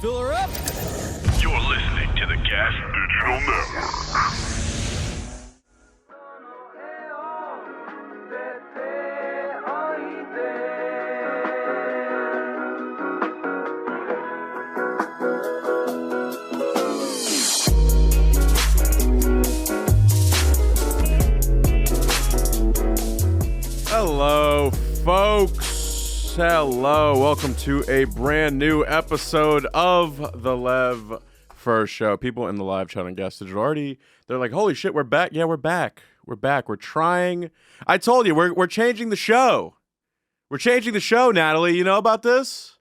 Fill her up. You're listening to the Gas Digital Network. Hello, folks. Hello. Welcome to a brand new episode of the Lev Fer Show. People in the live chat on Gas Digital already, they're like, holy shit, we're back. Yeah, we're back. We're back. We're trying. I told you, we're changing the show. We're changing the show, Natalie. You know about this?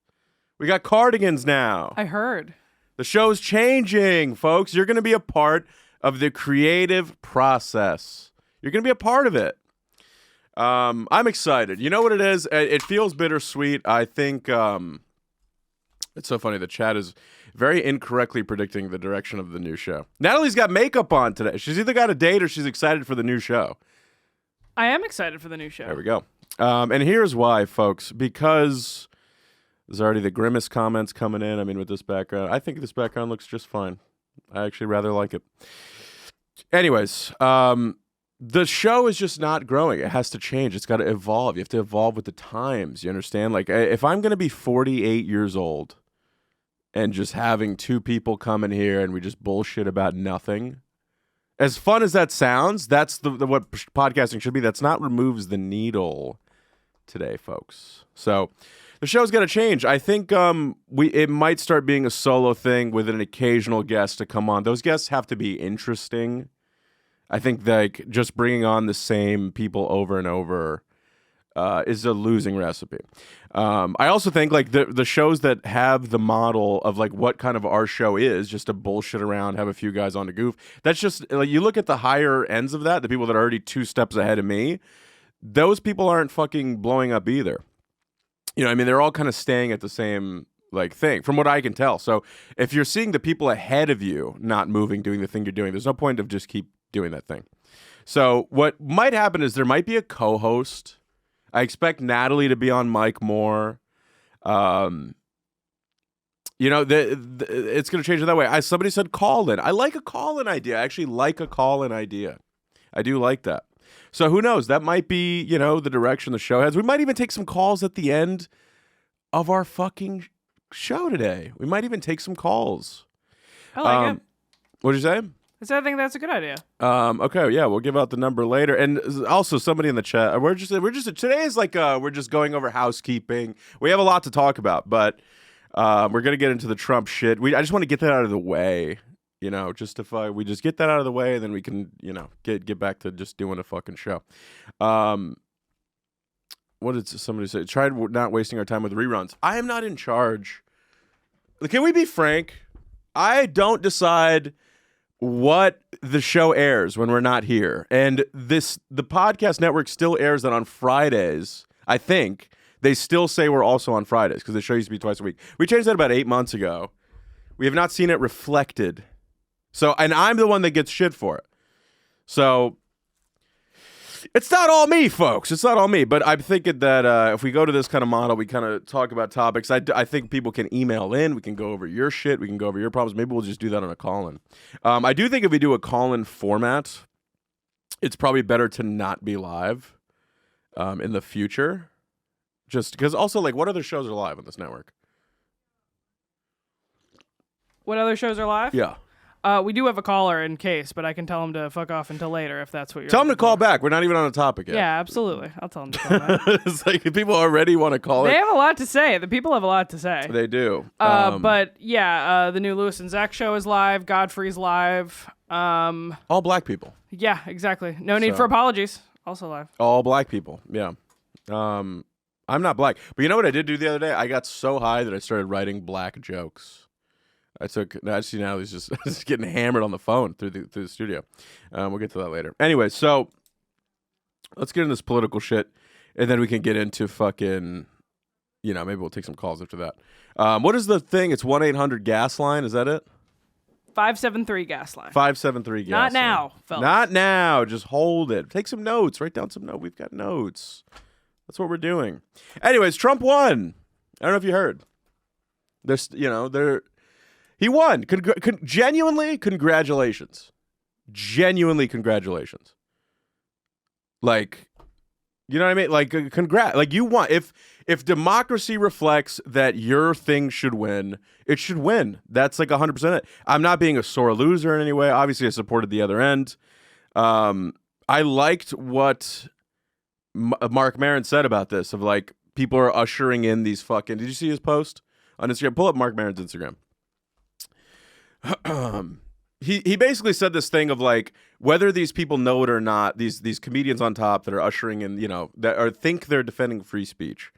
We got cardigans now. I heard. The show's changing, folks. You're going to be a part of the creative process. You're going to be a part of it. I'm excited. You know what it is? It feels bittersweet. I think it's so funny. The chat is very incorrectly predicting the direction of the new show. Natalie's got makeup on today. She's either got a date or she's excited for the new show. I am excited for the new show. There we go. And here's why, folks. Because there's already the grimace comments coming in. I mean, with this background, I think this background looks just fine. I actually rather like it. Anyways, the show is just not growing. It has to change. It's got to evolve. You have to evolve with the times. You understand? Like, if I'm going to be 48 years old and just having two people come in here and we just bullshit about nothing, as fun as that sounds, that's the what podcasting should be. That's not removes the needle today, folks. So the show's got to change. I think it might start being a solo thing with an occasional guest to come on. Those guests have to be interesting. I think like just bringing on the same people over and over is a losing recipe. I also think like the shows that have the model of like what kind of our show is, just to bullshit around, have a few guys on to goof. That's just like you look at the higher ends of that, the people that are already 2 steps ahead of me. Those people aren't fucking blowing up either. You know, I mean, they're all kind of staying at the same like thing, from what I can tell. So if you're seeing the people ahead of you not moving, doing the thing you're doing, there's no point of just keep doing that thing. So what might happen is there might be a co-host. I expect Natalie to be on mic more. You know, it's going to change it that way. Somebody said call-in. I like a call-in idea. I actually like a call-in idea. I do like that. So who knows? That might be, you know, the direction the show has. We might even take some calls at the end of our fucking show today. We might even take some calls. I like it. What did you say? I think that's a good idea. Okay, yeah, we'll give out the number later. And also somebody in the chat, we're just today is like we're just going over housekeeping. We have a lot to talk about, but we're gonna get into the Trump shit. I just want to get that out of the way, you know, just if we just get that out of the way, and then we can, you know, get back to just doing a fucking show. What did somebody say? Try not wasting our time with reruns. I am not in charge. Can we be frank? I don't decide what the show airs when we're not here. And the podcast network still airs that on Fridays. I think they still say we're also on Fridays because the show used to be twice a week. We changed that about 8 months ago. We have not seen it reflected. So, and I'm the one that gets shit for it. So it's not all me, folks. It's not all me. But I'm thinking that if we go to this kind of model, we kind of talk about topics. I think people can email in. We can go over your shit. We can go over your problems. Maybe we'll just do that on a call-in. I do think if we do a call-in format, it's probably better to not be live in the future. Just because also, like, what other shows are live on this network? What other shows are live? Yeah. We do have a caller in case, but I can tell him to fuck off until later if that's what you're Tell him to call for. back. We're not even on a topic yet. Yeah, absolutely. I'll tell him to call back. It's like people already want to call They it. have a lot to say. The people have a lot to say. They do. But yeah, the new Lewis and Zach show is live. Godfrey's live. All black people. Yeah, exactly. No need for apologies. Also live. All black people. Yeah. I'm not black. But you know what I did do the other day? I got so high that I started writing black jokes. I see now he's just getting hammered on the phone through the studio. We'll get to that later. Anyway, so let's get into this political shit, and then we can get into fucking, you know, maybe we'll take some calls after that. What is the thing? It's 1-800-GAS line. Is that it? 573 gas line. 573 gas. Not now, fellas. Not now. Just hold it. Take some notes. Write down some notes. We've got notes. That's what we're doing. Anyways, Trump won. I don't know if you heard. He won. Genuinely, congratulations. Genuinely, congratulations. Like, you know what I mean? Like, like you won. If democracy reflects that your thing should win, it should win. That's like 100% it. I'm not being a sore loser in any way. Obviously, I supported the other end. I liked what Mark Maron said about this, of like, people are ushering in these fucking... Did you see his post on Instagram? Pull up Mark Maron's Instagram. He basically said this thing of like, whether these people know it or not, these comedians on top that are ushering in, that think they're defending free speech,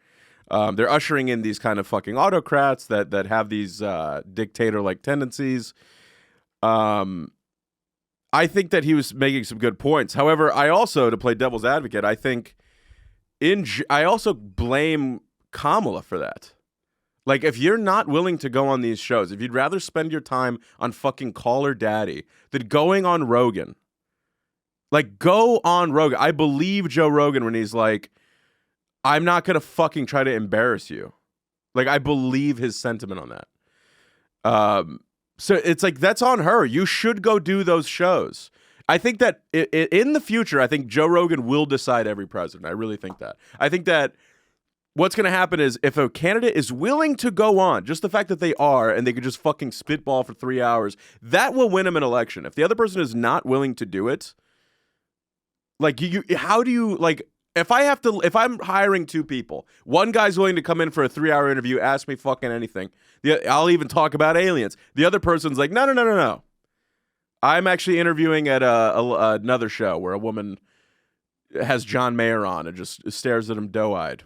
they're ushering in these kind of fucking autocrats that have these dictator-like tendencies. I think that he was making some good points. However, I also, to play devil's advocate, I think I also blame Kamala for that. Like, if you're not willing to go on these shows, if you'd rather spend your time on fucking Call Her Daddy than going on Rogan, like, go on Rogan. I believe Joe Rogan when he's like, I'm not going to fucking try to embarrass you. Like, I believe his sentiment on that. So it's like, that's on her. You should go do those shows. I think that in the future, I think Joe Rogan will decide every president. I really think that. I think that what's going to happen is, if a candidate is willing to go on, just the fact that they are, and they could just fucking spitball for 3 hours, that will win him an election. If the other person is not willing to do it, like, how do you, like, if I'm hiring two people, one guy's willing to come in for a 3-hour interview, ask me fucking anything. I'll even talk about aliens. The other person's like, no. I'm actually interviewing at another show where a woman has John Mayer on and just stares at him doe-eyed.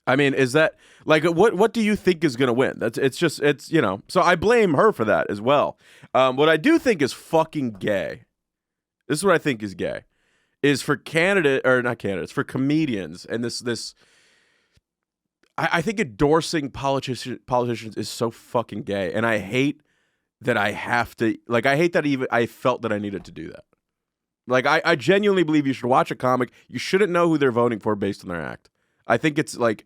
I mean, is that, like, what do you think is going to win? It's so I blame her for that as well. What I do think is fucking gay. This is what I think is gay. Is for for comedians, and this I think endorsing politicians is so fucking gay, and I hate that I have to, like, I hate that even I felt that I needed to do that. Like, I genuinely believe you should watch a comic. You shouldn't know who they're voting for based on their act. I think it's like,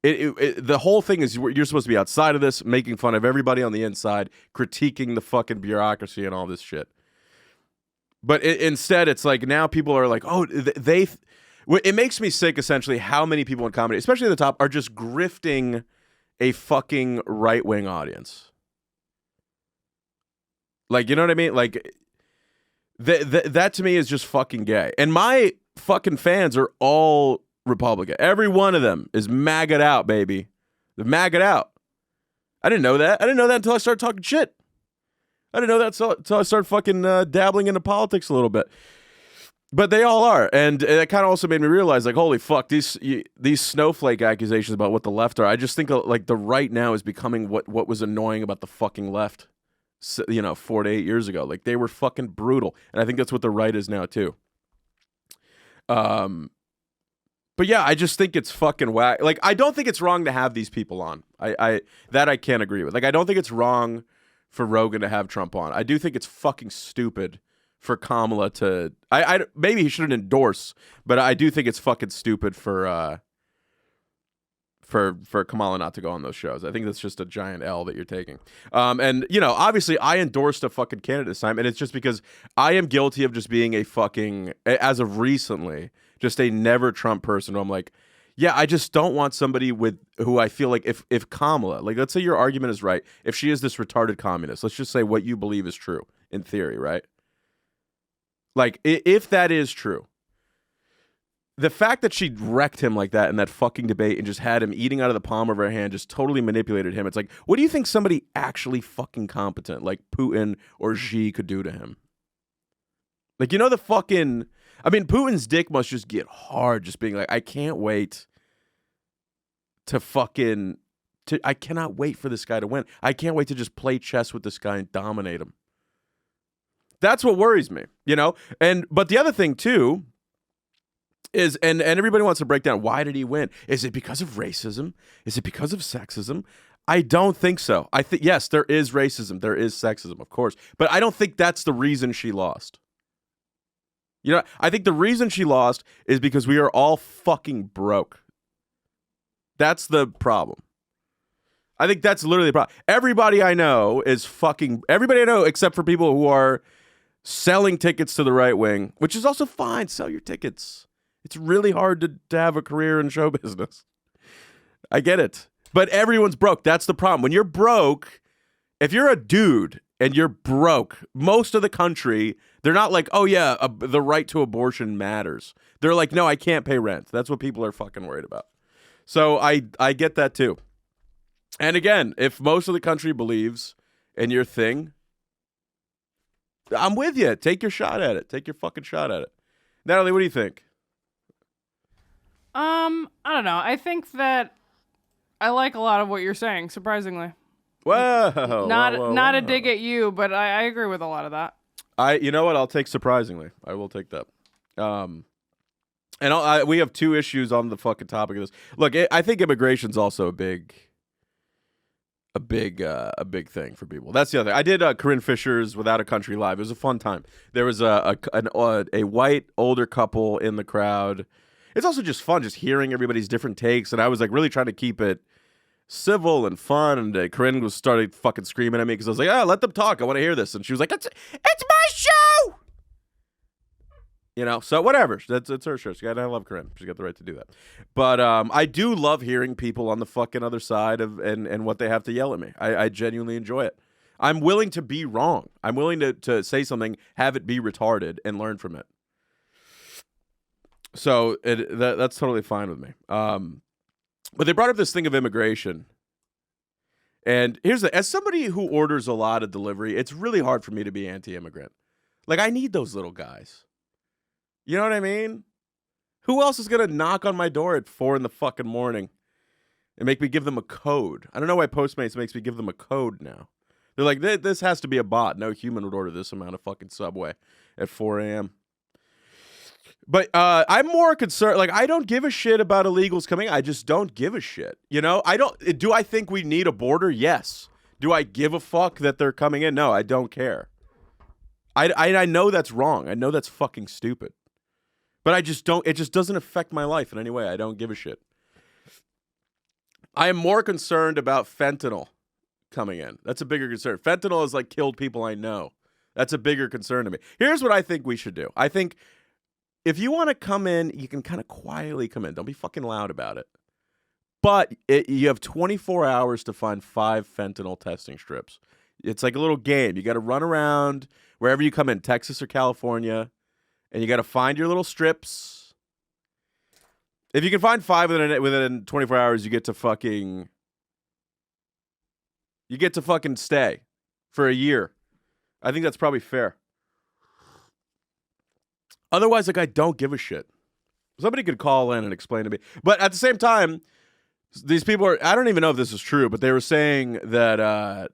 the whole thing is, you're supposed to be outside of this, making fun of everybody on the inside, critiquing the fucking bureaucracy and all this shit. But instead, it's like, now people are like, oh, it makes me sick, essentially, how many people in comedy, especially at the top, are just grifting a fucking right-wing audience. Like, you know what I mean? Like, that to me is just fucking gay. And my fucking fans are all Republican. Every one of them is MAGA'd out, baby. They're MAGA'd out. I didn't know that. I didn't know that until I started talking shit. I didn't know that until I started fucking dabbling into politics a little bit. But they all are. And it kind of also made me realize, like, holy fuck, these snowflake accusations about what the left are. I just think, like, the right now is becoming what was annoying about the fucking left, 4 to 8 years ago. Like, they were fucking brutal. And I think that's what the right is now, too. But yeah, I just think it's fucking whack. Like, I don't think it's wrong to have these people on. I can't agree with. Like, I don't think it's wrong for Rogan to have Trump on. I do think it's fucking stupid for Kamala to... maybe he shouldn't endorse, but I do think it's fucking stupid for Kamala not to go on those shows. I think that's just a giant L that you're taking. And, obviously I endorsed a fucking candidate this time, and it's just because I am guilty of just being a fucking, as of recently, just a never Trump person who I'm like, yeah, I just don't want somebody who I feel like, if Kamala, like, let's say your argument is right, if she is this retarded communist, let's just say what you believe is true, in theory, right? Like, if that is true, the fact that she wrecked him like that in that fucking debate and just had him eating out of the palm of her hand, just totally manipulated him. It's like, what do you think somebody actually fucking competent like Putin or Xi could do to him? Like, the fucking... I mean, Putin's dick must just get hard just being like, I can't wait I cannot wait for this guy to win. I can't wait to just play chess with this guy and dominate him. That's what worries me, But the other thing, too, is, and everybody wants to break down, why did he win? Is it because of racism? Is it because of sexism? I don't think so. I think, yes, there is racism. There is sexism, of course. But I don't think that's the reason she lost. I think the reason she lost is because we are all fucking broke. That's the problem. I think that's literally the problem. Everybody I know except for people who are selling tickets to the right wing, which is also fine. Sell your tickets. It's really hard to have a career in show business. I get it. But everyone's broke. That's the problem. When you're broke, if you're a dude and you're broke, most of the country, they're not like, oh yeah, the right to abortion matters. They're like, no, I can't pay rent. That's what people are fucking worried about. So I get that too. And again, if most of the country believes in your thing, I'm with you. Take your shot at it. Take your fucking shot at it. Natalie, what do you think? I don't know. I think that I like a lot of what you're saying, surprisingly. Whoa. Not a dig at you, but I agree with a lot of that. You know what? I'll take surprisingly. I will take that. And we have two issues on the fucking topic of this. Look, I think immigration's also a big thing for people. That's the other. I did Corinne Fisher's Without a Country live. It was a fun time. There was a white older couple in the crowd. It's also just fun, just hearing everybody's different takes. And I was like really trying to keep it civil and fun. And Corinne started fucking screaming at me because I was like, let them talk. I want to hear this. And she was like, it's my show. You know, so whatever. It's her show. I love Corinne. She's got the right to do that. But I do love hearing people on the fucking other side of and what they have to yell at me. I genuinely enjoy it. I'm willing to be wrong. I'm willing to say something, have it be retarded, and learn from it. So that's totally fine with me. But they brought up this thing of immigration. And as somebody who orders a lot of delivery, it's really hard for me to be anti-immigrant. Like, I need those little guys. You know what I mean? Who else is going to knock on my door at 4 in the fucking morning and make me give them a code? I don't know why Postmates makes me give them a code now. They're like, this has to be a bot. No human would order this amount of fucking Subway at 4 a.m. But I'm more concerned. Like, I don't give a shit about illegals coming. I just don't give a shit. You know, do I think we need a border? Yes. Do I give a fuck that they're coming in? No, I don't care. I know that's wrong. I know that's fucking stupid. But I just don't. It just doesn't affect my life in any way. I don't give a shit. I am more concerned about fentanyl coming in. That's a bigger concern. Fentanyl has like killed people I know. That's a bigger concern to me. Here's what I think we should do. I think if you want to come in, you can kind of quietly come in. Don't be fucking loud about it. But you have 24 hours to find 5 fentanyl testing strips. It's like a little game. You got to run around wherever you come in, Texas or California, and you got to find your little strips. If you can find 5 within 24 hours, you get to fucking stay for a year. I think that's probably fair. Otherwise, like, I don't give a shit. Somebody could call in and explain to me. But at the same time, these people I don't even know if this is true, but they were saying that,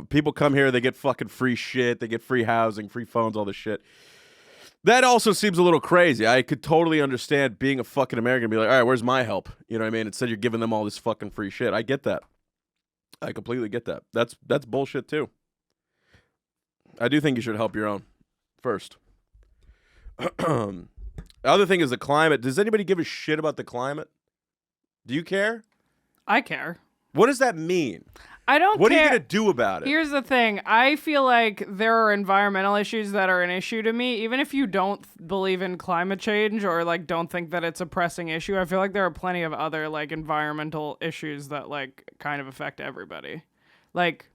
people come here, they get fucking free shit, they get free housing, free phones, all this shit. That also seems a little crazy. I could totally understand being a fucking American and be like, all right, where's my help? You know what I mean? Instead, you're giving them all this fucking free shit. I get that. I completely get that. That's bullshit, too. I do think you should help your own first. The other thing is the climate. Does anybody give a shit about the climate? Do you care? I care. What does that mean? I don't care. What are you going to do about it? Here's the thing. I feel like there are environmental issues that are an issue to me. Even if you don't believe in climate change or like don't think that it's a pressing issue, I feel like there are plenty of other like environmental issues that like kind of affect everybody. Like,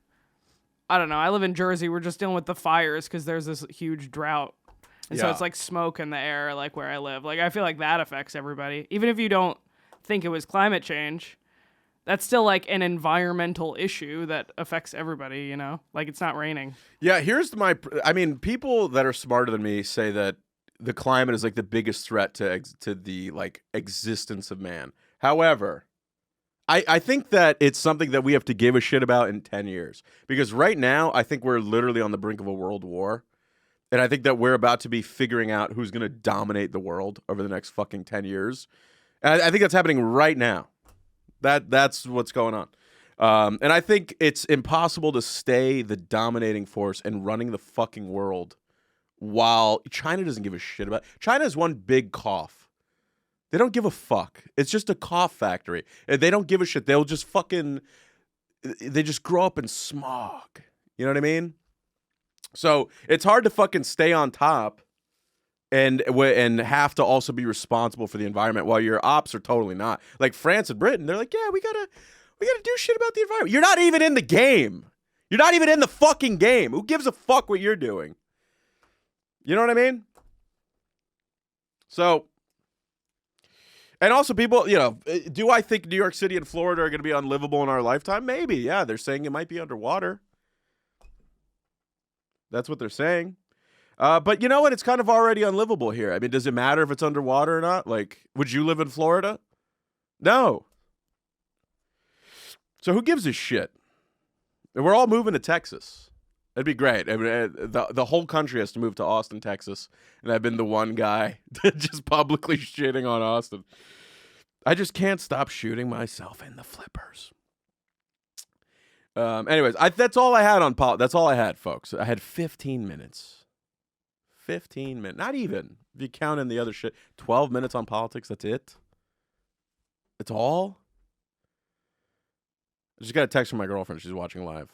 I don't know. I live in Jersey. We're just dealing with the fires because there's this huge drought. And so it's like smoke in the air, like where I live. Like, I feel like that affects everybody. Even if you don't think it was climate change, that's still like an environmental issue that affects everybody, you know? Like, it's not raining. Yeah, people that are smarter than me say that the climate is like the biggest threat to the like existence of man. However, I think that it's something that we have to give a shit about in 10 years. Because right now, I think we're literally on the brink of a world war. And I think that we're about to be figuring out who's going to dominate the world over the next fucking 10 years. And I think that's happening right now. That's what's going on. And I think it's impossible to stay the dominating force and running the fucking world while China doesn't give a shit about it. China is one big cough. They don't give a fuck. It's just a cough factory. They don't give a shit. They'll just fucking they just grow up in smog. You know what I mean? So it's hard to fucking stay on top and have to also be responsible for the environment while your ops are totally not. Like France and Britain, they're like, yeah, we gotta do shit about the environment. You're not even in the game. You're not even in the fucking game. Who gives a fuck what you're doing? You know what I mean? So, and also people, do I think New York City and Florida are going to be unlivable in our lifetime? Maybe, yeah. They're saying it might be underwater. That's what they're saying. But you know what? It's kind of already unlivable here. I mean, does it matter if it's underwater or not? Like, would you live in Florida? No. So who gives a shit? And we're all moving to Texas. It'd be great. I mean, the whole country has to move to Austin, Texas, and I've been the one guy just publicly shitting on Austin. I just can't stop shooting myself in the flippers. Anyways, that's all I had on that's all I had, folks. I had 15 minutes. 15 minutes. Not even. If you count in the other shit. 12 minutes on politics. That's it. It's all. I just got a text from my girlfriend. She's watching live.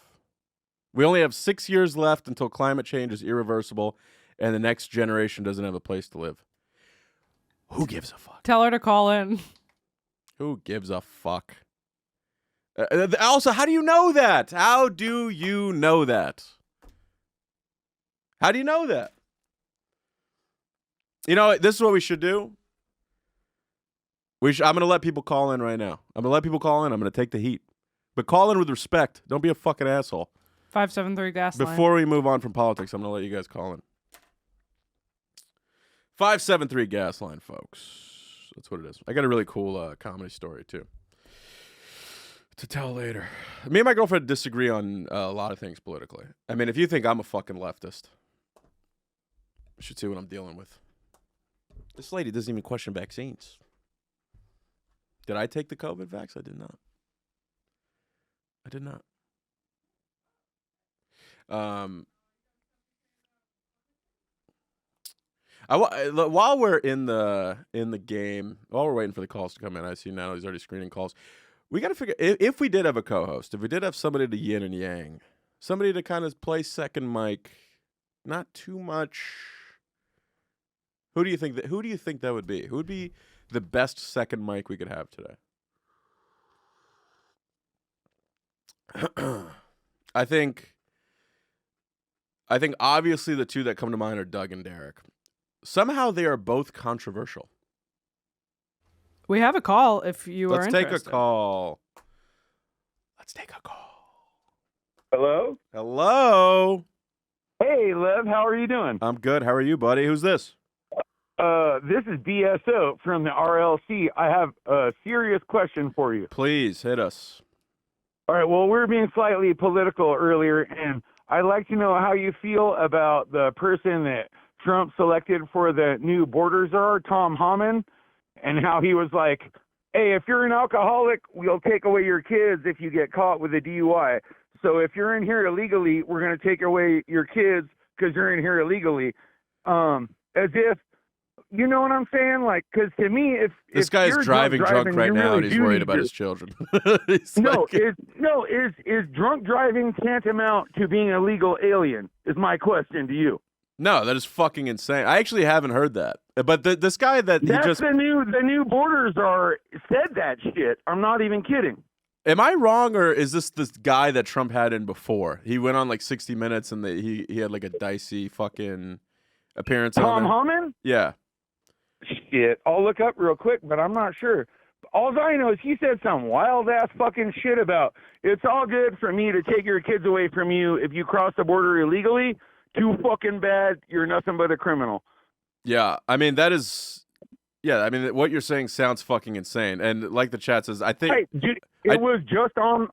We only have 6 years left until climate change is irreversible and the next generation doesn't have a place to live. Who gives a fuck? Tell her to call in. Who gives a fuck? Also, how do you know that? How do you know that? How do you know that? You know, this is what we should do. I'm going to let people call in right now. I'm going to let people call in. I'm going to take the heat. But call in with respect. Don't be a fucking asshole. 573 gas line. Before we move on from politics, I'm going to let you guys call in. 573 gas line, folks. That's what it is. I got a really cool comedy story, too, to tell later. Me and my girlfriend disagree on a lot of things politically. I mean, if you think I'm a fucking leftist, you should see what I'm dealing with. This lady doesn't even question vaccines. Did I take the COVID vax? I did not. While we're in the game, while we're waiting for the calls to come in, I see now he's already screening calls. We got to figure if we did have a co-host, if we did have somebody to yin and yang, somebody to kind of play second mic, not too much. Who do you think that would be? Who would be the best second mic we could have today? I think obviously the two that come to mind are Doug and Derek. Somehow they are both controversial. We have a call if you are interested. Let's take a call. Hello? Hello. Hey, Lev, how are you doing? I'm good. How are you, buddy? Who's this? This is BSO from the RLC. I have a serious question for you. Please, hit us. All right, well, we were being slightly political earlier, and I'd like to know how you feel about the person that Trump selected for the new border czar, Tom Homan, and how he was like, hey, if you're an alcoholic, we'll take away your kids if you get caught with a DUI. So if you're in here illegally, we're going to take away your kids because you're in here illegally. As if, you know what I'm saying? Like, because to me, if this guy's you're driving drunk right now really and he's worried about his children. Is drunk driving tantamount to being a legal alien? Is my question to you. No, that is fucking insane. I actually haven't heard that. But this guy the new border czar said that shit. I'm not even kidding. Am I wrong, or is this guy that Trump had in before? He went on like 60 Minutes and he had like a dicey fucking appearance. Tom Homan? Yeah. Shit, I'll look up real quick, but I'm not sure. All I know is he said some wild ass fucking shit about it's all good for me to take your kids away from you if you cross the border illegally. Too fucking bad. You're nothing but a criminal. Yeah, I mean that is. Yeah, I mean what you're saying sounds fucking insane. And like the chat says, I think dude, it was just on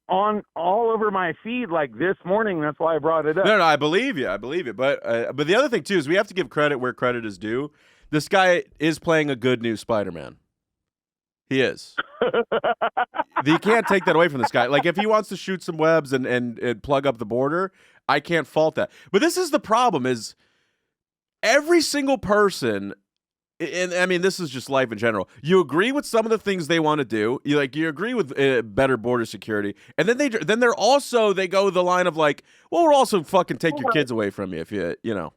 all over my feed like this morning. That's why I brought it up. No, I believe you. But the other thing too is we have to give credit where credit is due. This guy is playing a good new Spider-Man. He is. You can't take that away from this guy. Like, if he wants to shoot some webs and plug up the border, I can't fault that. But this is the problem, is every single person and I mean, this is just life in general. You agree with some of the things they want to do. You agree with better border security, and then they go the line of like, well, we'll also fucking take your kids away from you if you know.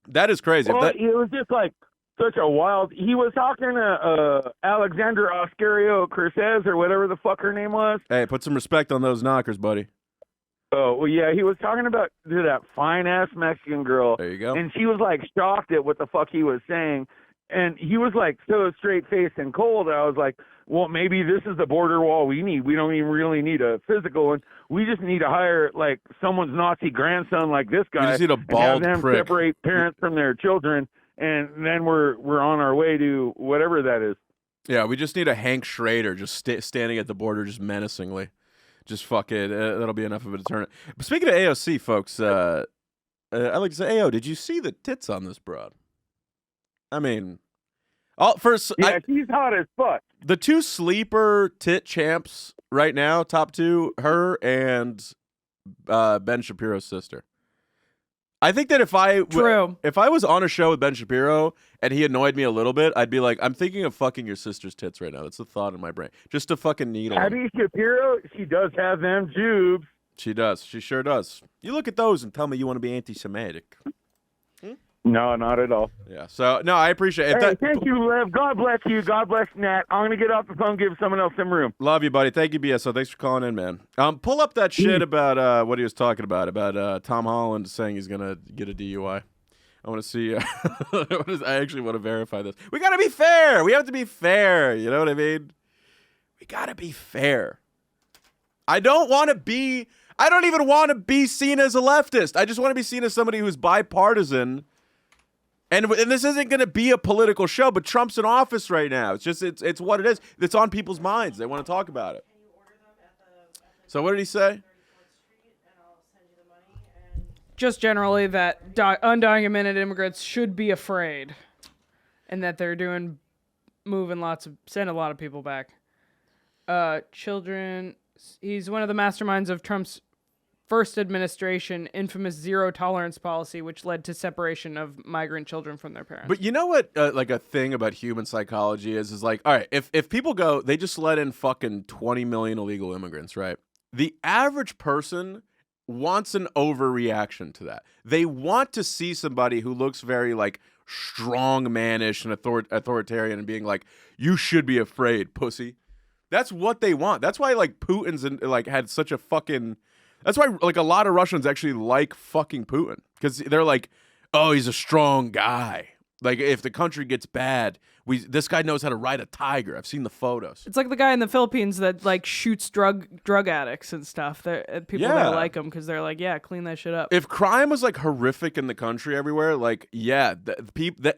That is crazy. Well, it was just like such a wild. He was talking to Alexandra Ocasio-Cortez or whatever the fuck her name was. Hey, put some respect on those knockers, buddy. Oh, well, yeah, he was talking about that fine-ass Mexican girl. There you go. And she was, like, shocked at what the fuck he was saying. And he was, like, so straight-faced and cold. I was like, well, maybe this is the border wall we need. We don't even really need a physical one. We just need to hire, like, someone's Nazi grandson like this guy. You just need a bald and have them prick. separate parents from their children, and then we're on our way to whatever that is. Yeah, we just need a Hank Schrader just standing at the border just menacingly. Just fuck it. That'll be enough of a deterrent. But speaking of AOC, folks, I like to say, Ayo, did you see the tits on this broad? I mean, first, yeah, she's hot as fuck. The two sleeper tit champs right now, top two, her and Ben Shapiro's sister. I think that if I was on a show with Ben Shapiro and he annoyed me a little bit, I'd be like, I'm thinking of fucking your sister's tits right now. That's the thought in my brain. Just to fucking needle. Abby Shapiro, she does have them jubes. She does. She sure does. You look at those and tell me you want to be anti-Semitic. No, not at all. Yeah. So, no, I appreciate it. Hey, thank you, Lev. God bless you. God bless Nat. I'm going to get off the phone and give someone else some room. Love you, buddy. Thank you, BSO. Thanks for calling in, man. Pull up that shit about what he was talking about Tom Holland saying he's going to get a DUI. I want to see. I actually want to verify this. We got to be fair. We have to be fair. You know what I mean? We got to be fair. I don't even want to be seen as a leftist. I just want to be seen as somebody who's bipartisan. And this isn't going to be a political show, but Trump's in office right now. It's just it's what it is. It's on people's minds. They want to talk about it. So what did he say? Just generally that undocumented immigrants should be afraid, and that they're sending a lot of people back. Children. He's one of the masterminds of Trump's first administration infamous zero tolerance policy, which led to separation of migrant children from their parents. But you know what, like a thing about human psychology is like, all right, if people go, they just let in fucking 20 million illegal immigrants, right? The average person wants an overreaction to that. They want to see somebody who looks very like strong manish and authoritarian and being like, you should be afraid, pussy. That's what they want. That's why like Putin's had such a fucking. That's why, like, a lot of Russians actually like fucking Putin because they're like, "Oh, he's a strong guy. Like, if the country gets bad, this guy knows how to ride a tiger." I've seen the photos. It's like the guy in the Philippines that like shoots drug addicts and stuff. People there like him because they're like, "Yeah, clean that shit up." If crime was like horrific in the country everywhere, like, yeah,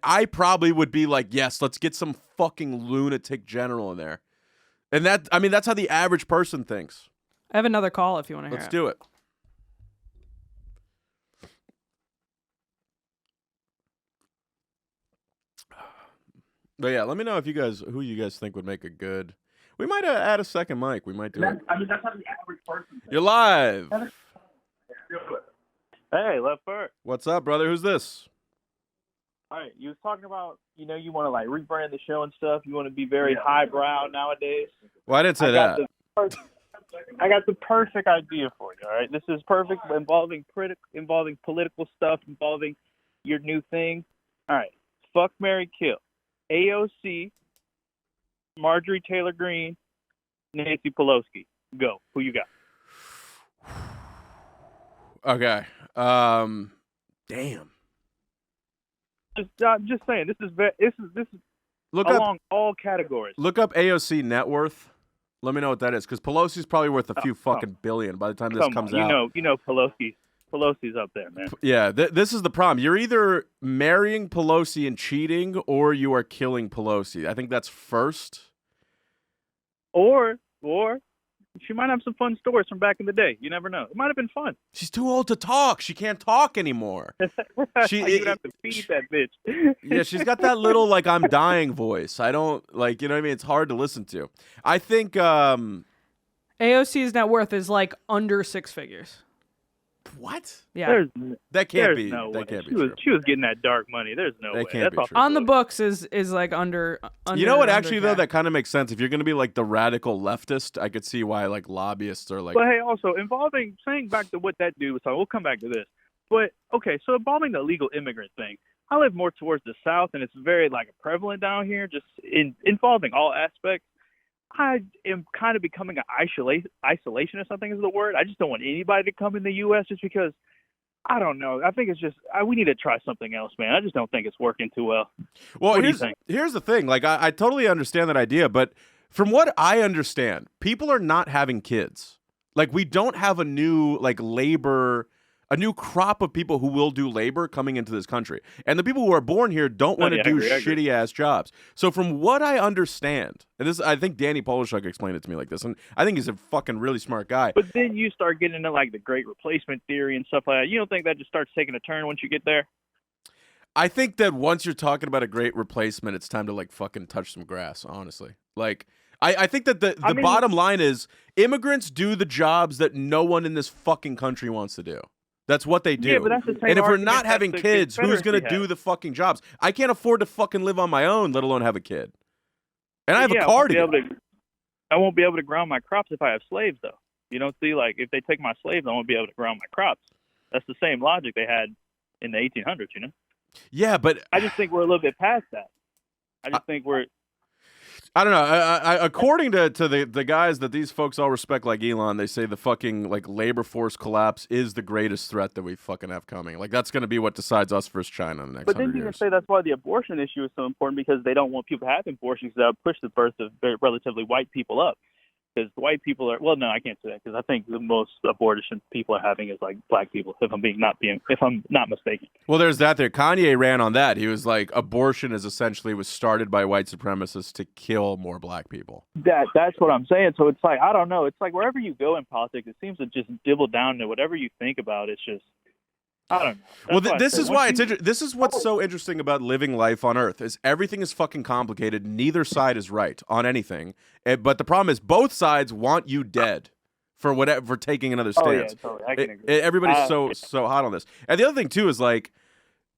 I probably would be like, "Yes, let's get some fucking lunatic general in there." And that's how the average person thinks. I have another call if you want to hear it. Let's do it. But yeah, let me know who you guys think would make a good. We might add a second mic. We might do it. That's how the average person thinks. You're live. Hey, Lev Fer. What's up, brother? Who's this? All right, you was talking about, you want to like rebrand the show and stuff. You want to be very highbrow nowadays. Well, I didn't say that. I got the perfect idea for you. All right, this is perfect, involving political stuff, involving your new thing. All right, fuck, marry, kill. AOC, Marjorie Taylor Greene, Nancy Pelosi. Go. Who you got? Okay. Damn. Just saying. This is Look along up all categories. Look up AOC net worth. Let me know what that is, because Pelosi's probably worth a few fucking billion by the time this comes out. You know Pelosi's up there, man. Yeah, this is the problem. You're either marrying Pelosi and cheating, or you are killing Pelosi. I think that's first. Or she might have some fun stories from back in the day. You never know. It might have been fun. She's too old to talk. She can't talk anymore. You'd have to feed that bitch. Yeah, she's got that little like I'm dying voice. I don't like, you know what I mean? It's hard to listen to. I think AOC's net worth is like under six figures. What? Yeah. That can't There's be. no way. That can't be She was true. she was getting that dark money. There's no That way. can't That's be all true. On the books is like under You know what? under Actually, though, cap. that kind of makes sense. If you're going to be like the radical leftist, I could see why like lobbyists are like. But hey, also saying back to what that dude was talking. We'll come back to this. But okay, so involving the illegal immigrant thing. I live more towards the south, and it's very like prevalent down here, just involving all aspects. I am kind of becoming an isolationist, I think is the word. I just don't want anybody to come in the U.S. just because, I don't know. I think it's just, we need to try something else, man. I just don't think it's working too well. Well, What do you think? Here's the thing. Like, I totally understand that idea, but from what I understand, people are not having kids. Like, we don't have a new, like, a new crop of people who will do labor coming into this country. And the people who are born here don't want to do shitty-ass jobs. So from what I understand, and this, I think Danny Polishuk explained it to me like this, and I think he's a fucking really smart guy. But then you start getting into, like, the great replacement theory and stuff like that. You don't think that just starts taking a turn once you get there? I think that once you're talking about a great replacement, it's time to, like, fucking touch some grass, honestly. Like, I think that the bottom line is immigrants do the jobs that no one in this fucking country wants to do. That's what they do. Yeah, but that's the same and if we're argument not that having the kids, who's going to Confederacy do the fucking jobs? I can't afford to fucking live on my own, let alone have a kid. And I have Yeah, a car to get. I won't be able to ground my crops if I have slaves, though. You don't see, like, if they take my slaves, I won't be able to ground my crops. That's the same logic they had in the 1800s, you know? Yeah, but I just think we're a little bit past that. I just think we're... I don't know. According to the guys that these folks all respect, like Elon, they say the fucking like labor force collapse is the greatest threat that we fucking have coming. Like that's going to be what decides us versus China in the next 100 years. But then you can say that's why the abortion issue is so important because they don't want people having abortions because that would push the birth of relatively white people up. Because white people are no, I can't say that because I think the most abortion people are having is like black people. If I'm not mistaken. Well, there's that. There, Kanye ran on that. He was like, abortion was started by white supremacists to kill more black people. That's what I'm saying. So it's like I don't know. It's like wherever you go in politics, it seems to just dibble down to whatever you think about. It's just. I don't know. Well, this is why this is what's so interesting about living life on Earth is everything is fucking complicated. Neither side is right on anything. But the problem is both sides want you dead for taking another stance. Oh, yeah, totally. I can agree. Everybody's so hot on this. And the other thing too is like,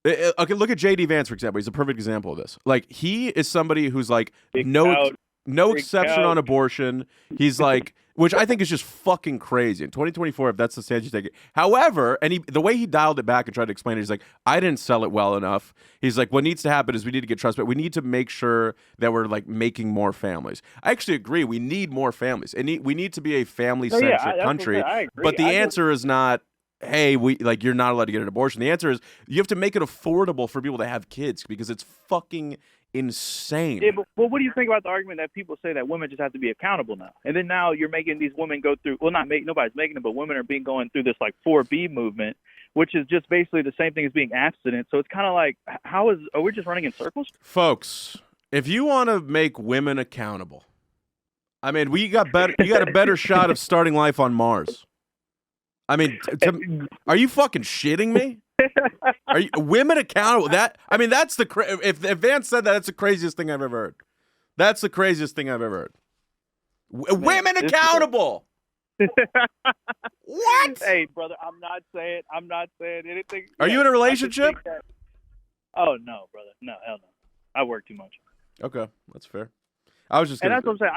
okay, look at J.D. Vance for example. He's a perfect example of this. Like he is somebody who's like no exception on abortion. He's like, which I think is just fucking crazy. In 2024, if that's the stance you take it. However, and the way he dialed it back and tried to explain it, he's like, I didn't sell it well enough. He's like, what needs to happen is we need to get trust, but we need to make sure that we're like making more families. I actually agree. We need more families. And we need to be a family-centric country. I agree. But the answer is not, hey, you're not allowed to get an abortion. The answer is you have to make it affordable for people to have kids because it's fucking insane. Yeah, but what do you think about the argument that people say that women just have to be accountable now? And then now you're making these women go through, nobody's making it, but women are going through this like 4B movement, which is just basically the same thing as being abstinent. So it's kind of like, are we just running in circles? Folks, if you want to make women accountable, I mean, you got a better shot of starting life on Mars. I mean, are you fucking shitting me? Are you, women accountable? That's if Vance said that, that's the craziest thing I've ever heard. That's the craziest thing I've ever heard. Women accountable. What? Hey, brother, I'm not saying anything. Are you in a relationship? Oh no, brother, no, hell no. I work too much. Okay, that's fair. I was just. And that's what I'm saying.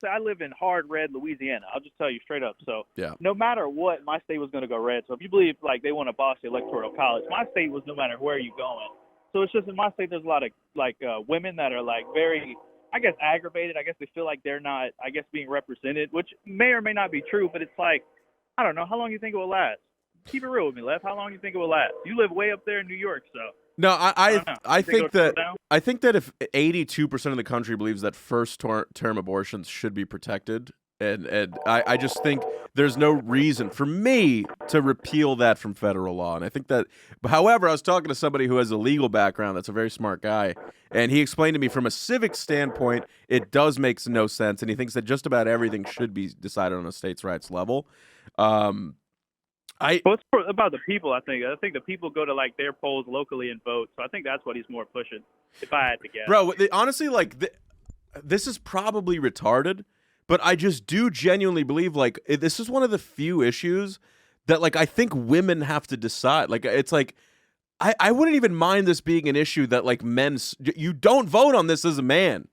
I live in hard red Louisiana. I'll just tell you straight up. So yeah. No matter what, my state was going to go red. So if you believe like they want to abolish the electoral college, my state was no matter where you're going. So it's just in my state there's a lot of like women that are like very, I guess, aggravated. I guess they feel like they're not, I guess, being represented, which may or may not be true. But it's like, I don't know. How long you think it will last? Keep it real with me, Lev. How long you think it will last? You live way up there in New York, so. No, I think that if 82% of the country believes that first term abortions should be protected, and I just think there's no reason for me to repeal that from federal law. And I think that, however, I was talking to somebody who has a legal background that's a very smart guy, and he explained to me from a civic standpoint, it does make no sense, and he thinks that just about everything should be decided on a states' rights level. It's about the people. I think the people go to like their polls locally and vote. So I think that's what he's more pushing. If I had to guess, bro, honestly, like this is probably retarded, but I just do genuinely believe like this is one of the few issues that like I think women have to decide. Like it's like I wouldn't even mind this being an issue that like you don't vote on this as a man.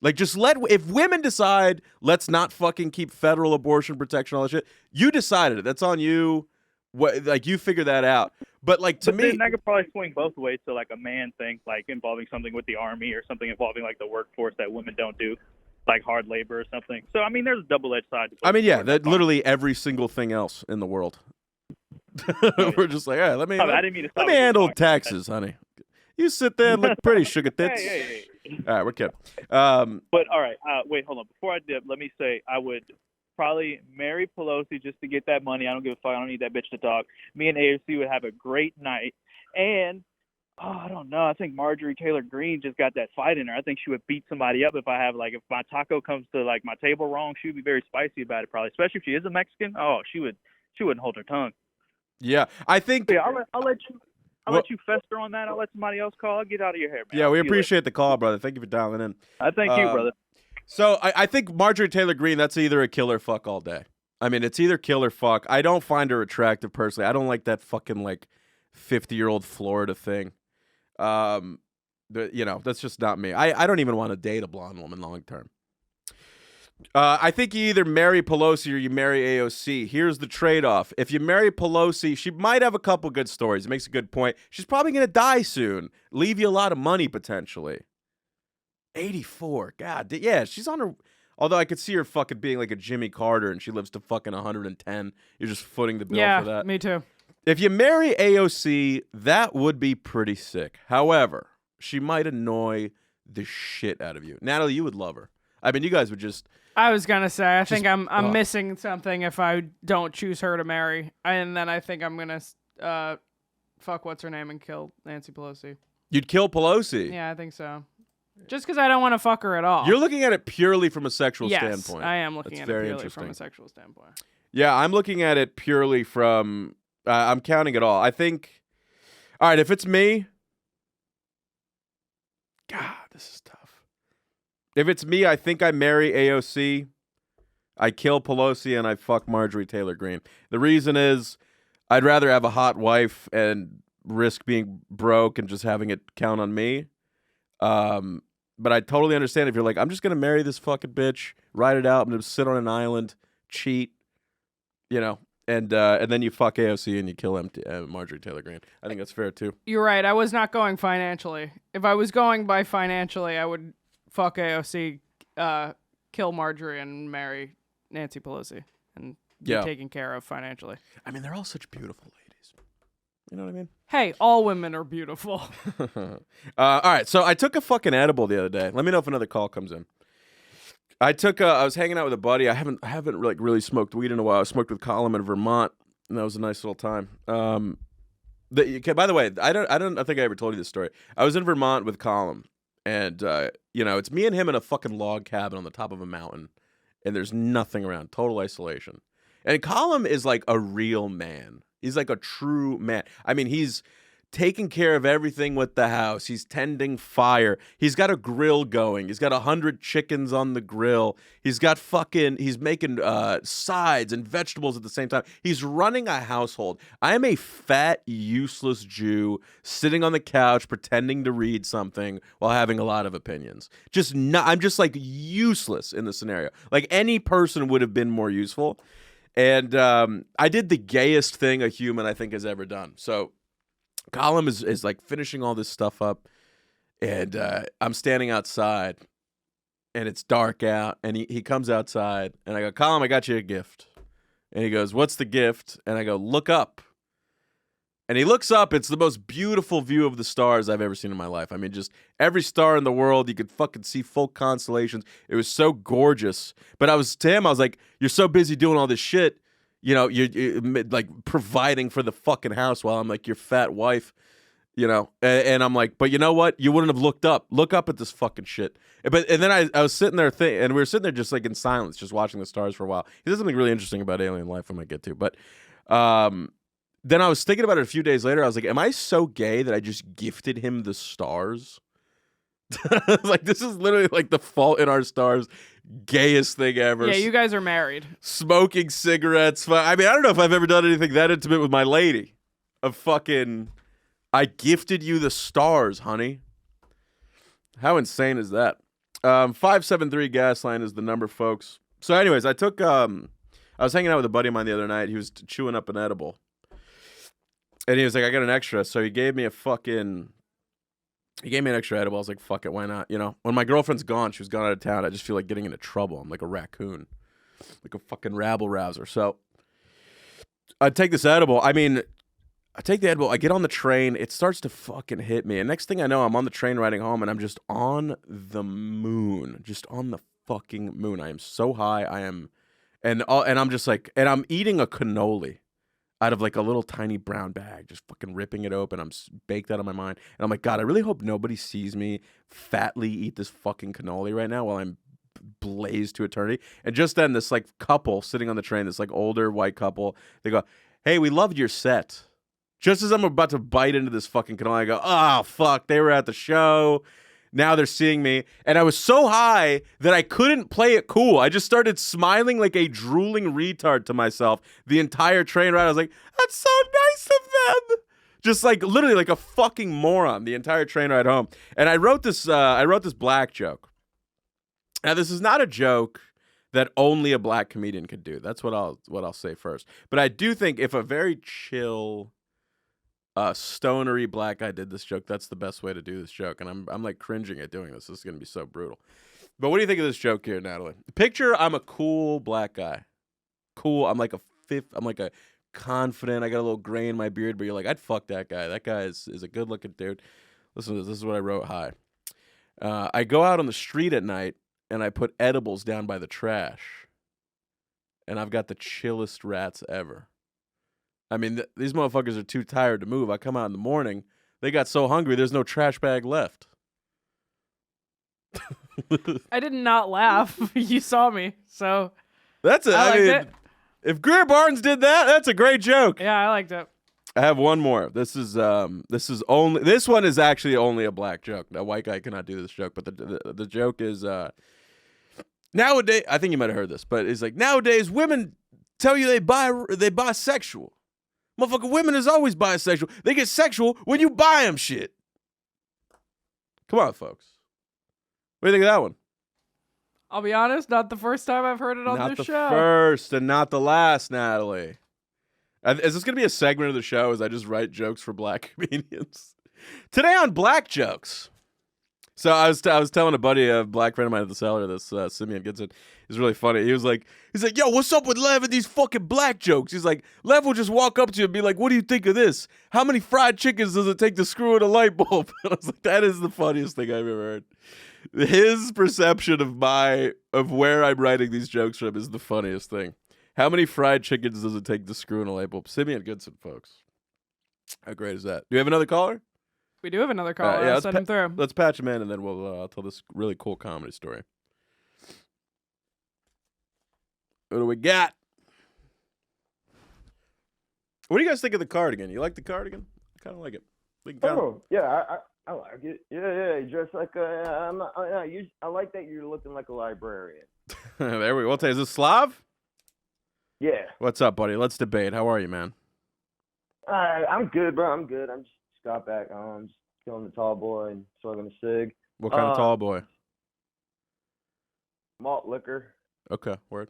Like just if women decide let's not fucking keep federal abortion protection, all that shit, you decided it. That's on you. What like you figure that out. But like to me, then that could probably swing both ways to like a man thing, like involving something with the army or something involving like the workforce that women don't do, like hard labor or something. So I mean, there's a double-edged side. I mean, yeah, that literally every single thing else in the world. We're just like, all right, let me handle taxes, honey. You sit there and look pretty, sugar tits. Hey. All right, we're kidding. But all right, wait, hold on. Before I dip, let me say I would probably marry Pelosi just to get that money. I don't give a fuck. I don't need that bitch to talk. Me and AOC would have a great night. And I don't know. I think Marjorie Taylor Greene just got that fight in her. I think she would beat somebody up if my taco comes to like my table wrong. She would be very spicy about it, probably, especially if she is a Mexican. Oh, she wouldn't hold her tongue. Yeah, I think. Yeah, I'll let you. I'll let you fester on that. I'll let somebody else call. I'll get out of your hair, man. Yeah, we appreciate the call, brother. Thank you for dialing in. I thank you, brother. So I think Marjorie Taylor Greene, that's either a kill or fuck all day. I mean, it's either kill or fuck. I don't find her attractive personally. I don't like that fucking like 50-year-old Florida thing. That's just not me. I don't even want to date a blonde woman long term. I think you either marry Pelosi or you marry AOC. Here's the trade-off. If you marry Pelosi, she might have a couple good stories. It makes a good point. She's probably going to die soon. Leave you a lot of money, potentially. 84. God, yeah, she's on her... Although I could see her fucking being like a Jimmy Carter and she lives to fucking 110. You're just footing the bill for that. Yeah, me too. If you marry AOC, that would be pretty sick. However, she might annoy the shit out of you. Natalie, you would love her. I mean, you guys would just... I was gonna say, I think I'm missing something if I don't choose her to marry, and then I think I'm gonna fuck what's her name and kill Nancy Pelosi. You'd kill Pelosi? Yeah, I think so. Just because I don't want to fuck her at all. You're looking at it purely from a sexual yes, standpoint. I am looking That's at very it purely from a sexual standpoint. Yeah, I'm looking at it purely from... I'm counting it all. I think... All right, if it's me... God, this is tough. If it's me, I think I marry AOC, I kill Pelosi, and I fuck Marjorie Taylor Greene. The reason is I'd rather have a hot wife and risk being broke and just having it count on me. But I totally understand if you're like, I'm just going to marry this fucking bitch, ride it out, I'm going to sit on an island, cheat, and then you fuck AOC and you kill Marjorie Taylor Greene. I think that's fair, too. You're right. I was not going financially. If I was going by financially, I would... fuck AOC, kill Marjorie, and marry Nancy Pelosi, and be taken care of financially. I mean, they're all such beautiful ladies. You know what I mean? Hey, all women are beautiful. All right, so I took a fucking edible the other day. Let me know if another call comes in. I was hanging out with a buddy. I haven't really smoked weed in a while. I smoked with Colum in Vermont, and that was a nice little time. By the way, I don't think I ever told you this story. I was in Vermont with Colum. And, it's me and him in a fucking log cabin on the top of a mountain. And there's nothing around. Total isolation. And Colum is like a real man. He's like a true man. I mean, he's taking care of everything with the house. He's tending fire. He's got a grill going. He's got 100 chickens on the grill. He's making sides and vegetables at the same time. He's running a household. I am a fat, useless Jew sitting on the couch pretending to read something while having a lot of opinions. I'm just like useless in the scenario. Like any person would have been more useful. And I did the gayest thing a human I think has ever done. So Colum is like finishing all this stuff up, and I'm standing outside, and it's dark out, and he comes outside, and I go, Colum, I got you a gift. And he goes, what's the gift? And I go, look up. And he looks up. It's the most beautiful view of the stars I've ever seen in my life. I mean, just every star in the world. You could fucking see full constellations. It was so gorgeous. But to him, I was like, you're so busy doing all this shit. You're like providing for the fucking house while I'm like your fat wife, and I'm like, but you know what? You wouldn't have looked up. Look up at this fucking shit. And then I was sitting there and we were sitting there just like in silence, just watching the stars for a while. He does something really interesting about alien life I might get to. But then I was thinking about it a few days later. I was like, am I so gay that I just gifted him the stars? Like, this is literally like the Fault in Our Stars gayest thing ever. Yeah, you guys are married. Smoking cigarettes. I mean, I don't know if I've ever done anything that intimate with my lady. I gifted you the stars, honey. How insane is that? 573 Gasline is the number, folks. So anyways, I was hanging out with a buddy of mine the other night. He was chewing up an edible. And he was like, I got an extra. So he gave me an extra edible. I was like, fuck it, why not? You know, when my girlfriend's gone, she was gone out of town, I just feel like getting into trouble. I'm like a raccoon, like a fucking rabble-rouser. So I take this edible. I mean, I take the edible. I get on the train. It starts to fucking hit me. And next thing I know, I'm on the train riding home, and I'm just on the moon. Just on the fucking moon. I am so high. And I'm just like, and I'm eating a cannoli out of like a little tiny brown bag, just fucking ripping it open. I'm baked out of my mind. And I'm like, God, I really hope nobody sees me fatly eat this fucking cannoli right now while I'm blazed to eternity. And just then, this like couple sitting on the train, this like older white couple, they go, hey, we loved your set. Just as I'm about to bite into this fucking cannoli, I go, oh, fuck, they were at the show. Now they're seeing me. And I was so high that I couldn't play it cool. I just started smiling like a drooling retard to myself the entire train ride. I was like, that's so nice of them. Just like literally like a fucking moron the entire train ride home. And I wrote this black joke. Now, this is not a joke that only a black comedian could do. That's what I'll say first. But I do think if a very chill stonery black guy did this joke, that's the best way to do this joke. And I'm like cringing at doing this. This is gonna be so brutal. But what do you think of this joke here, Natalie? Picture I'm a cool black guy. Cool. I'm like a confident. I got a little gray in my beard, but you're like, I'd fuck that guy. That guy is a good looking dude. Listen to this. This is what I wrote. Hi. I go out on the street at night and I put edibles down by the trash. And I've got the chillest rats ever. I mean, these motherfuckers are too tired to move. I come out in the morning. They got so hungry, there's no trash bag left. I did not laugh. You saw me, so That's it. I liked it. If Greer Barnes did that, that's a great joke. Yeah, I liked it. I have one more. This one is actually only a black joke. A white guy cannot do this joke, but the joke is nowadays. I think you might have heard this, but it's like nowadays women tell you they bisexual. Motherfucker, women is always bisexual. They get sexual when you buy them shit. Come on, folks. What do you think of that one? I'll be honest, not the first time I've heard it on Not this the show. first and not the last, Natalie. Is this going to be a segment of the show as I just write jokes for black comedians? Today on Black Jokes. So I was telling a buddy, a black friend of mine at the cellar, this Simeon Gibson. He's really funny. He's like, yo, what's up with Lev and these fucking black jokes? He's like, Lev will just walk up to you and be like, what do you think of this? How many fried chickens does it take to screw in a light bulb? And I was like, that is the funniest thing I've ever heard. His perception of where I'm writing these jokes from is the funniest thing. How many fried chickens does it take to screw in a light bulb? Simeon Goodson, folks. How great is that? Do you have another caller? We do have another caller. Yeah, I'll send him through. Let's patch him in, and then we'll tell this really cool comedy story. What do we got? What do you guys think of the cardigan? You like the cardigan? I kind of like it. Yeah, I like it. Yeah, just like I like that you're looking like a librarian. There we go. Is this Slav? Yeah. What's up, buddy? Let's debate. How are you, man? I'm good, bro. I'm good. I'm just got back. I'm just killing the tall boy and smoking a cig. What kind of tall boy? Malt liquor. Okay, word.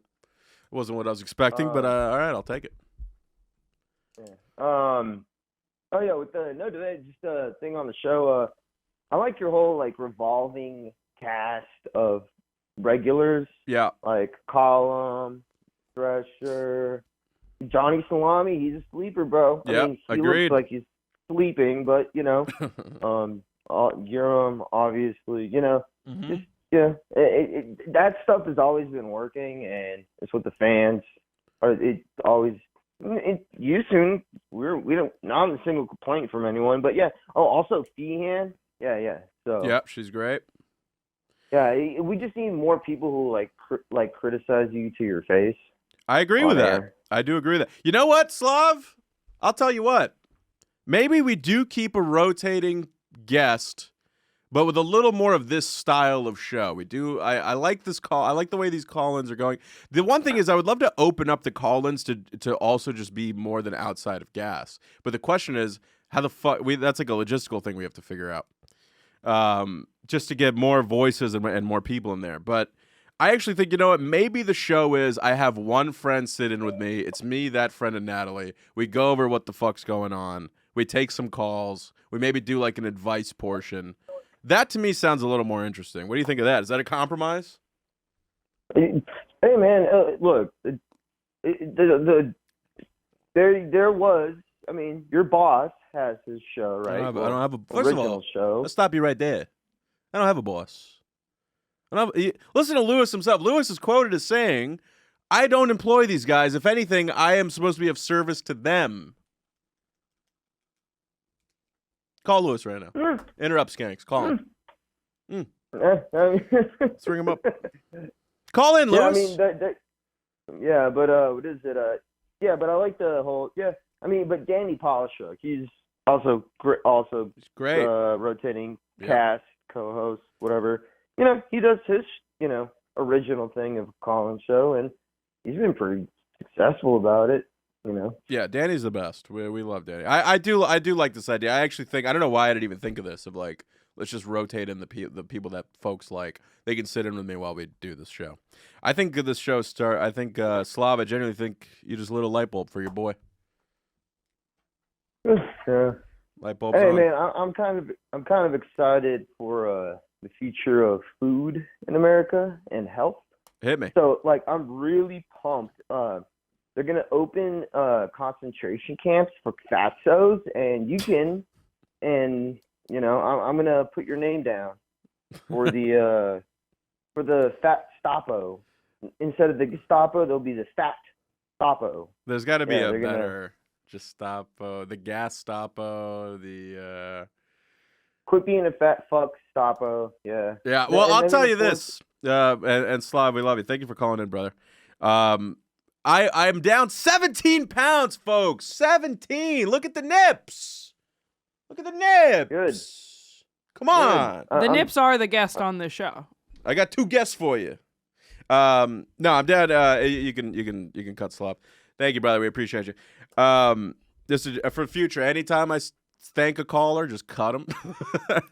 It wasn't what I was expecting, but all right, I'll take it. Yeah. Oh yeah, with the no debate, just a thing on the show. I like your whole like revolving cast of regulars. Yeah. Like Colum, Thresher, Johnny Salami. He's a sleeper, bro. Yeah, I mean, he agreed. looks like he's sleeping, but you know, Urim, obviously, you know, just yeah, that stuff has always been working, and it's what the fans are. It always. We don't not a single complaint from anyone, but yeah. Oh, also Feehan, yeah. So yeah, she's great. Yeah, we just need more people who like criticize you to your face. I agree with that. I do agree with that. You know what, Slav? I'll tell you what. Maybe we do keep a rotating guest, but with a little more of this style of show. We do. I like this call. I like the way these call-ins are going. The one thing is, I would love to open up the call-ins to also just be more than outside of gas. But the question is, how the fuck? That's like a logistical thing we have to figure out. Just to get more voices and more people in there. But I actually think, you know what? Maybe the show is I have one friend sit in with me. It's me, that friend, and Natalie. We go over what the fuck's going on. We take some calls. We maybe do like an advice portion. That to me sounds a little more interesting. What do you think of that? Is that a compromise? Hey man, look, there was. I mean, your boss has his show, right? I don't have a first original of all, show. let's stop you right there. I don't have a boss. Listen to Lewis himself. Lewis is quoted as saying, "I don't employ these guys. If anything, I am supposed to be of service to them." Call Lewis right now. Interrupt Skanks. Call him. Let's ring him up. Call in, Lewis. Yeah, but what is it? Yeah, but I like the whole. Yeah, I mean, but Danny Polishuk, he's also He's great. Rotating cast, co-host, whatever. You know, he does his original thing of a call-in show, and he's been pretty successful about it. You know. Yeah, Danny's the best. We love Danny. I do like this idea. I actually think, I don't know why I didn't even think of this, of like, let's just rotate in the people that folks like. They can sit in with me while we do this show. I think this show I think Slav, I genuinely think you just lit a light bulb for your boy. Yeah. Light bulb. Hey man, I'm kind of excited for the future of food in America and health. Hit me. So like, I'm really pumped. They're gonna open concentration camps for fatsos, and you can, and you know, I'm gonna put your name down for the fat Stapo. Instead of the Gestapo, there'll be the fat Stapo. There's got to be a better Gestapo, the gas Stapo, the. Quit being a fat fuck Stapo. Yeah. Yeah. Well, I'll tell you this, and Slav, we love you. Thank you for calling in, brother. I'm down 17 pounds, folks. 17. Look at the nips. Look at the nips. Good. Come on. The nips are the guest on this show. I got 2 guests for you. No, I'm dead. You can cut Slav. Thank you, brother. We appreciate you. This is for the future. Anytime I thank a caller, just cut him.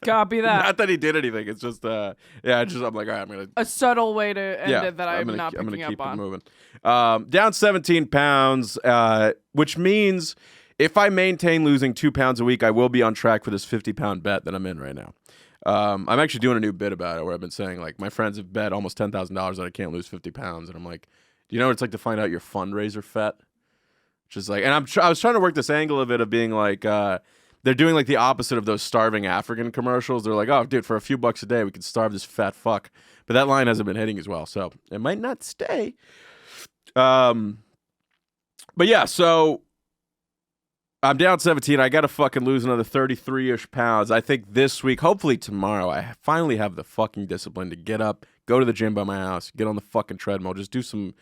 Copy that. Not that he did anything. It's just I'm like, all right, I'm gonna a subtle way to end it that I'm not picking gonna keep up on. it moving. Down 17 pounds, which means if I maintain losing 2 pounds a week, I will be on track for this 50-pound bet that I'm in right now. I'm actually doing a new bit about it where I've been saying, like, my friends have bet almost $10,000 that I can't lose 50 pounds, and I'm like, do you know what it's like to find out your fundraiser fat? Which is like, and I was trying to work this angle of it of being like, they're doing like the opposite of those starving African commercials. They're like, oh, dude, for a few bucks a day, we can starve this fat fuck. But that line hasn't been hitting as well, so it might not stay. But yeah, so I'm down 17. I got to fucking lose another 33-ish pounds. I think this week, hopefully tomorrow, I finally have the fucking discipline to get up, go to the gym by my house, get on the fucking treadmill, just do some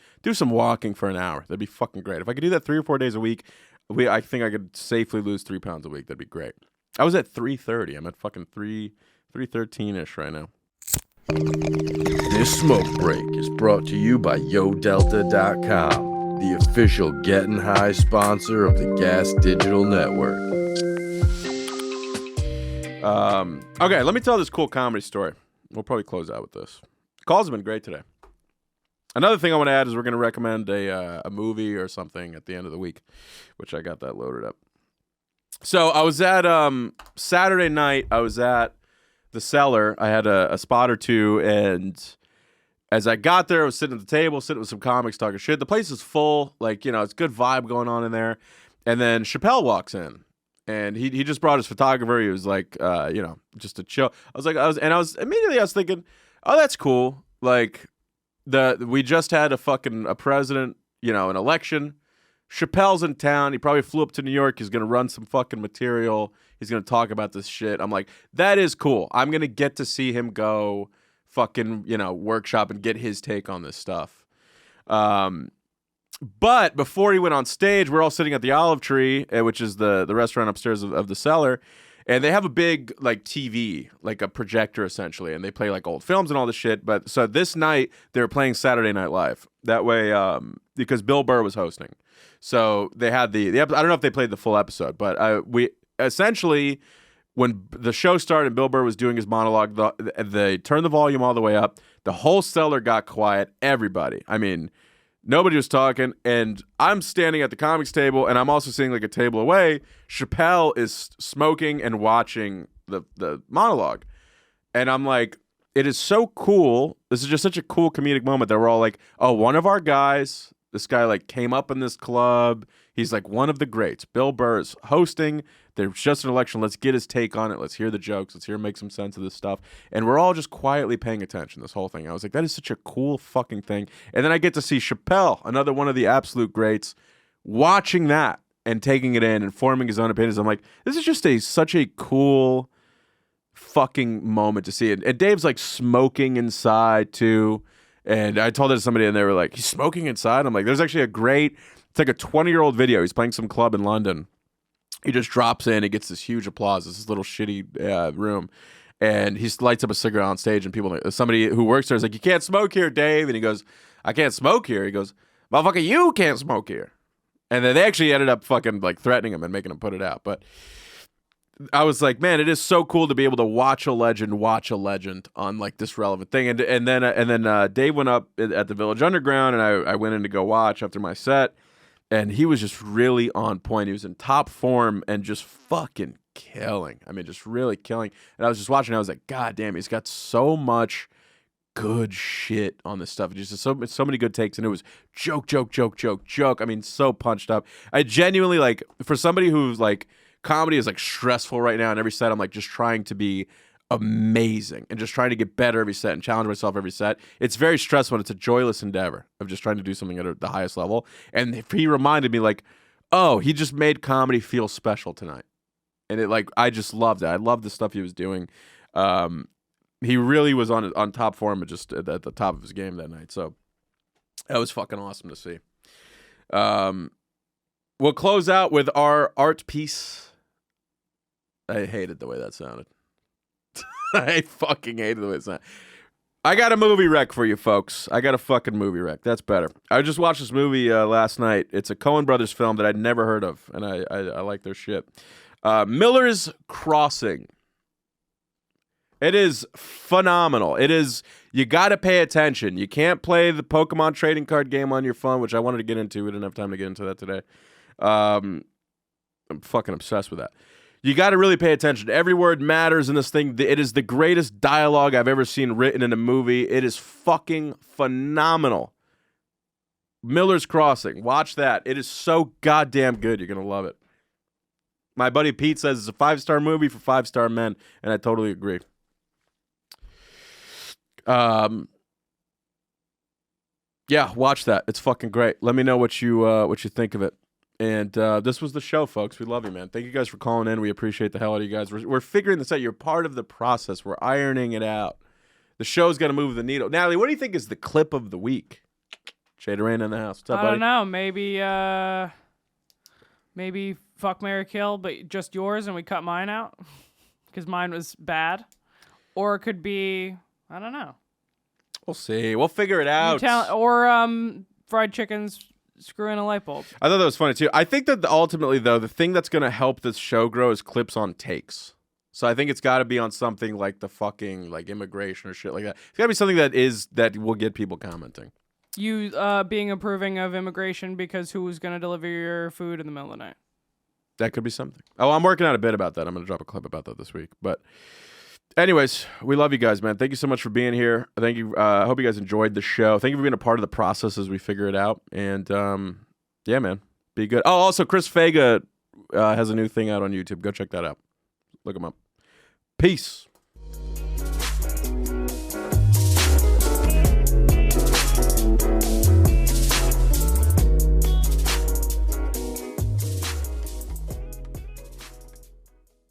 walking for an hour. That'd be fucking great. If I could do that 3 or 4 days a week, I think I could safely lose 3 pounds a week. That'd be great. I was at 330. I'm at fucking 313-ish right now. This smoke break is brought to you by YoDelta.com, the official Getting High sponsor of the Gas Digital Network. Okay, let me tell this cool comedy story. We'll probably close out with this. Calls have been great today. Another thing I want to add is we're going to recommend a movie or something at the end of the week, which I got that loaded up. So I was at Saturday night. I was at the Cellar. I had a spot or two, and as I got there, I was sitting at the table, sitting with some comics, talking shit. The place is full, like, you know, it's good vibe going on in there. And then Chappelle walks in, and he just brought his photographer. He was like, you know, just to chill. I was thinking, oh, that's cool. Like, we just had a president, you know, an election. Chappelle's in town. He probably flew up to New York. He's going to run some fucking material. He's going to talk about this shit. I'm like, that is cool. I'm going to get to see him go fucking, you know, workshop and get his take on this stuff. But before he went on stage, we're all sitting at the Olive Tree, which is the restaurant upstairs of the Cellar. And they have a big like TV, like a projector essentially, and they play like old films and all this shit. But so this night they were playing Saturday Night Live. That way, because Bill Burr was hosting, so they had the I don't know if they played the full episode, but we essentially when the show started and Bill Burr was doing his monologue, they turned the volume all the way up. The whole cellar got quiet. Everybody, I mean. Nobody was talking, and I'm standing at the comics table, and I'm also sitting like a table away. Chappelle is smoking and watching the monologue. And I'm like, it is so cool. This is just such a cool comedic moment that we're all like, oh, one of our guys, this guy like came up in this club. He's like one of the greats. Bill Burr is hosting. There's just an election. Let's get his take on it. Let's hear the jokes. Let's hear him make some sense of this stuff. And we're all just quietly paying attention, this whole thing. I was like, that is such a cool fucking thing. And then I get to see Chappelle, another one of the absolute greats, watching that and taking it in and forming his own opinions. I'm like, this is just such a cool fucking moment to see. And Dave's like smoking inside too. And I told it to somebody and they were like, he's smoking inside? I'm like, there's actually it's like a 20-year-old video. He's playing some club in London. He just drops in. He gets this huge applause. This little shitty room. And he lights up a cigarette on stage. And somebody who works there is like, you can't smoke here, Dave. And he goes, I can't smoke here. He goes, motherfucker, you can't smoke here. And then they actually ended up fucking like threatening him and making him put it out. But I was like, man, it is so cool to be able to watch a legend on like this relevant thing. And then Dave went up at the Village Underground, and I went in to go watch after my set. And he was just really on point. He was in top form and just fucking killing. I mean, just really killing. And I was just watching. I was like, God damn, he's got so much good shit on this stuff. Just so many good takes. And it was joke. I mean, so punched up. I genuinely, like, for somebody who's like, comedy is like stressful right now. And every set, I'm like just trying to be amazing and just trying to get better every set and challenge myself every set. It's very stressful. And it's a joyless endeavor of just trying to do something at the highest level. And he reminded me like, oh, he just made comedy feel special tonight. And it like, I just loved it. I loved the stuff he was doing. He really was on top form, but just at the top of his game that night. So that was fucking awesome to see. We'll close out with our art piece. I hated the way that sounded. I fucking hated the way it sounded. I got a movie rec for you folks. I got a fucking movie rec. That's better. I just watched this movie last night. It's a Coen Brothers film that I'd never heard of, and I like their shit. Miller's Crossing. It is phenomenal. It is, you got to pay attention. You can't play the Pokemon trading card game on your phone, which I wanted to get into. We didn't have time to get into that today. I'm fucking obsessed with that. You got to really pay attention. Every word matters in this thing. It is the greatest dialogue I've ever seen written in a movie. It is fucking phenomenal. Miller's Crossing. Watch that. It is so goddamn good. You're going to love it. My buddy Pete says it's a 5-star movie for 5-star men, and I totally agree. Yeah, watch that. It's fucking great. Let me know what you think of it. And this was the show, folks. We love you, man. Thank you guys for calling in. We appreciate the hell out of you guys. We're figuring this out. You're part of the process. We're ironing it out. The show's got to move the needle. Natalie, what do you think is the clip of the week? Shade Rain in the house. What's up, buddy? I don't know. Maybe fuck, marry, kill, but just yours, and we cut mine out because mine was bad. Or it could be, I don't know. We'll see. We'll figure it out. Or fried chickens. Screw in a light bulb. I thought that was funny too. I think that ultimately, though, the thing that's going to help this show grow is clips on takes. So I think it's got to be on something like the fucking like immigration or shit like that. It's got to be something that will get people commenting. You being approving of immigration because who's going to deliver your food in the middle of the night? That could be something. Oh, I'm working on a bit about that. I'm going to drop a clip about that this week. But anyways, we love you guys, man. Thank you so much for being here. Thank you. I hope you guys enjoyed the show. Thank you for being a part of the process as we figure it out. And yeah, man, be good. Oh, also, Chris Fega has a new thing out on YouTube. Go check that out. Look him up. Peace.